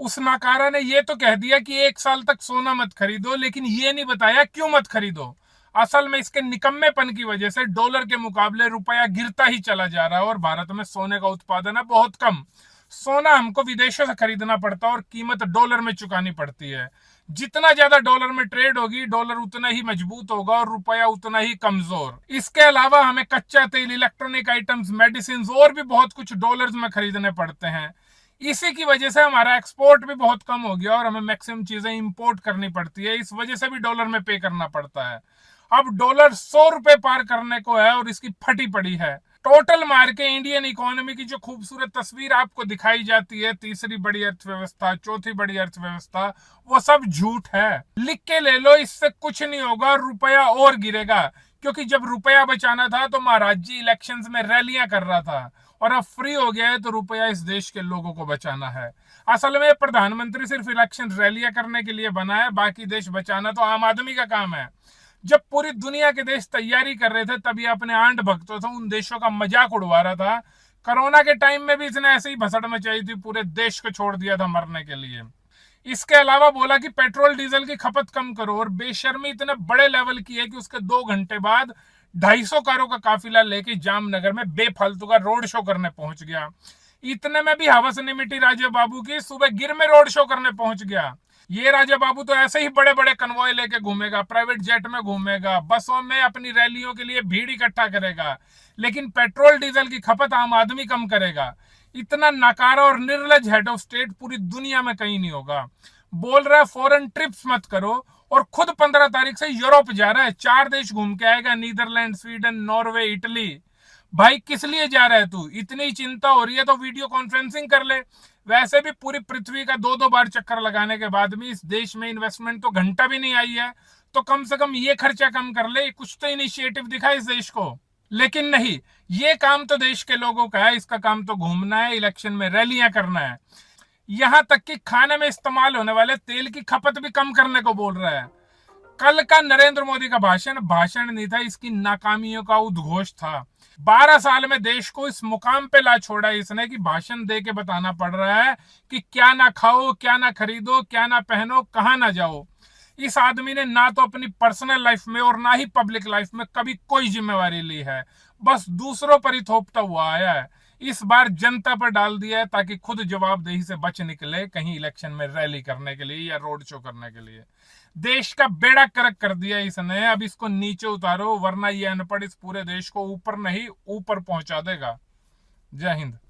उस नाकारा ने ये तो कह दिया कि 1 साल तक सोना मत खरीदो, लेकिन ये नहीं बताया क्यों मत खरीदो। असल में इसके निकम्मेपन की वजह से डॉलर के मुकाबले रुपया गिरता ही चला जा रहा है और भारत में सोने का उत्पादन है बहुत कम। सोना हमको विदेशों से खरीदना पड़ता है और कीमत डॉलर में चुकानी पड़ती है। जितना ज्यादा डॉलर में ट्रेड होगी, डॉलर उतना ही मजबूत होगा और रुपया उतना ही कमजोर। इसके अलावा हमें कच्चा तेल, इलेक्ट्रॉनिक आइटम्स, मेडिसिन और भी बहुत कुछ डॉलर्स में खरीदने पड़ते हैं। इसी की वजह से हमारा एक्सपोर्ट भी बहुत कम हो गया और हमें मैक्सिमम चीजें इंपोर्ट करनी पड़ती है। इस वजह से भी डॉलर में पे करना पड़ता है। अब डॉलर 100 रुपए पार करने को है और इसकी फटी पड़ी है। टोटल मार के इंडियन इकोनॉमी की जो खूबसूरत तस्वीर आपको दिखाई जाती है, तीसरी बड़ी अर्थव्यवस्था, चौथी बड़ी अर्थव्यवस्था, वो सब झूठ है। लिख के ले लो, इससे कुछ नहीं होगा, रुपया और गिरेगा। क्योंकि जब रुपया बचाना था तो महाराज जी इलेक्शंस में रैलियां कर रहा था, और अब फ्री हो गया है तो रुपया इस देश के लोगों को बचाना है। असल में प्रधानमंत्री सिर्फ इलेक्शन रैलियां करने के लिए बना है, बाकी देश बचाना तो आम आदमी का काम है। जब पूरी दुनिया के देश तैयारी कर रहे थे तब ये अपने आंट भक्तों से उन देशों का मजाक उड़वा रहा था। कोरोना के टाइम में भी इसने ऐसे ही भसड़ मचाई थी, पूरे देश को छोड़ दिया था मरने के लिए। इसके अलावा बोला कि पेट्रोल डीजल की खपत कम करो, और बेशर्मी इतने बड़े लेवल की है कि उसके 2 घंटे बाद 250 कारों का काफिला लेके जामनगर में बेफालतू का रोड शो करने पहुंच गया। इतने में भी हवस नहीं मिटी राजा बाबू की, सुबह गिर में रोड शो करने पहुंच गया। ये राजा बाबू तो ऐसे ही बड़े बड़े कन्वॉय लेके घूमेगा, प्राइवेट जेट में घूमेगा, बसों में अपनी रैलियों के लिए भीड़ इकट्ठा करेगा, लेकिन पेट्रोल डीजल की खपत आम आदमी कम करेगा। इतना नकारा और निर्लज हेड ऑफ स्टेट पूरी दुनिया में कहीं नहीं होगा। बोल रहा है फॉरेन ट्रिप्स मत करो, और खुद 15 तारीख से यूरोप जा रहा है, 4 देश घूम के आएगा, नीदरलैंड, स्वीडन, नॉर्वे, इटली। भाई किस लिए जा रहा है तू? इतनी चिंता हो रही है तो वीडियो कॉन्फ्रेंसिंग कर ले। वैसे भी पूरी पृथ्वी का 2-2 बार चक्कर लगाने के बाद भी इस देश में इन्वेस्टमेंट तो घंटा भी नहीं आई है, तो कम से कम ये खर्चा कम कर ले, कुछ तो इनिशिएटिव दिखा इस देश को। लेकिन नहीं, ये काम तो देश के लोगों का है, इसका काम तो घूमना है, इलेक्शन में रैलियां करना है। यहां तक कि खाने में इस्तेमाल होने वाले तेल की खपत भी कम करने को बोल रहा है। कल का नरेंद्र मोदी का भाषण भाषण नहीं था, इसकी नाकामियों का उद्घोष था। 12 साल में देश को इस मुकाम पे ला छोड़ा इसने कि भाषण दे के बताना पड़ रहा है कि क्या ना खाओ, क्या ना खरीदो, क्या ना पहनो, कहां ना जाओ। इस आदमी ने ना तो अपनी पर्सनल लाइफ में और ना ही पब्लिक लाइफ में कभी कोई जिम्मेवारी ली है, बस दूसरों पर ही थोपता हुआ आया है। इस बार जनता पर डाल दिया है ताकि खुद जवाबदेही से बच निकले, कहीं इलेक्शन में रैली करने के लिए या रोड शो करने के लिए। देश का बेड़ा करक कर दिया इसने, अब इसको नीचे उतारो, वरना ये अनपढ़ इस पूरे देश को ऊपर नहीं ऊपर पहुंचा देगा। जय हिंद।